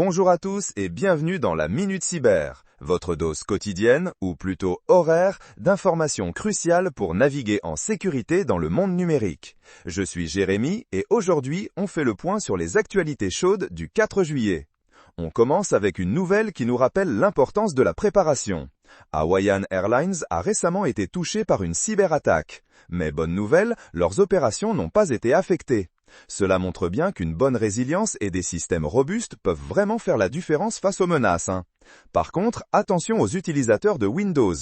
Bonjour à tous et bienvenue dans la Minute Cyber, votre dose quotidienne, ou plutôt horaire, d'informations cruciales pour naviguer en sécurité dans le monde numérique. Je suis Jérémy et aujourd'hui on fait le point sur les actualités chaudes du 4 juillet. On commence avec une nouvelle qui nous rappelle l'importance de la préparation. Hawaiian Airlines a récemment été touché par une cyberattaque. Mais bonne nouvelle, leurs opérations n'ont pas été affectées. Cela montre bien qu'une bonne résilience et des systèmes robustes peuvent vraiment faire la différence face aux menaces. Par contre, attention aux utilisateurs de Windows.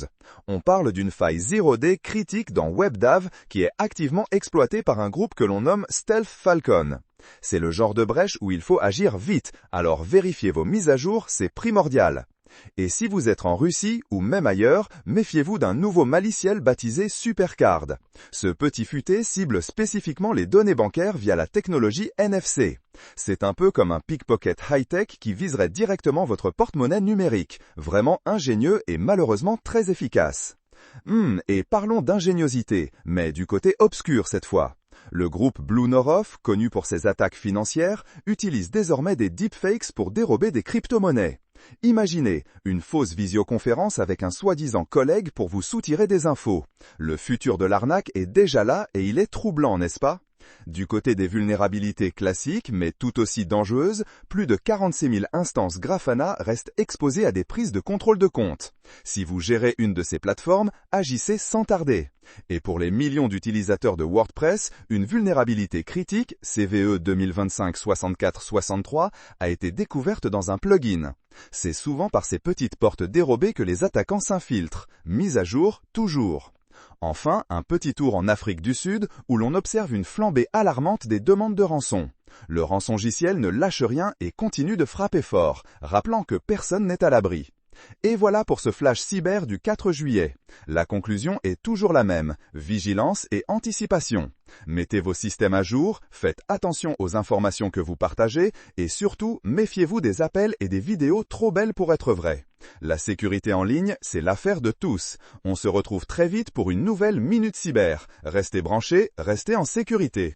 On parle d'une faille 0D critique dans WebDAV qui est activement exploitée par un groupe que l'on nomme Stealth Falcon. C'est le genre de brèche où il faut agir vite, alors vérifiez vos mises à jour, c'est primordial. Et si vous êtes en Russie ou même ailleurs, méfiez-vous d'un nouveau maliciel baptisé Supercard. Ce petit futé cible spécifiquement les données bancaires via la technologie NFC. C'est un peu comme un pickpocket high-tech qui viserait directement votre porte-monnaie numérique. Vraiment ingénieux et malheureusement très efficace. Et parlons d'ingéniosité, mais du côté obscur cette fois. Le groupe Blue North, connu pour ses attaques financières, utilise désormais des deepfakes pour dérober des crypto-monnaies. Imaginez une fausse visioconférence avec un soi-disant collègue pour vous soutirer des infos. Le futur de l'arnaque est déjà là et il est troublant, n'est-ce pas? Du côté des vulnérabilités classiques, mais tout aussi dangereuses, plus de 46 000 instances Grafana restent exposées à des prises de contrôle de compte. Si vous gérez une de ces plateformes, agissez sans tarder. Et pour les millions d'utilisateurs de WordPress, une vulnérabilité critique, CVE 2025-64-63, a été découverte dans un plugin. C'est souvent par ces petites portes dérobées que les attaquants s'infiltrent. Mise à jour, toujours. Enfin, un petit tour en Afrique du Sud où l'on observe une flambée alarmante des demandes de rançon. Le rançongiciel ne lâche rien et continue de frapper fort, rappelant que personne n'est à l'abri. Et voilà pour ce flash cyber du 4 juillet. La conclusion est toujours la même, vigilance et anticipation. Mettez vos systèmes à jour, faites attention aux informations que vous partagez et surtout, méfiez-vous des appels et des vidéos trop belles pour être vraies. La sécurité en ligne, c'est l'affaire de tous. On se retrouve très vite pour une nouvelle Minute Cyber. Restez branchés, restez en sécurité.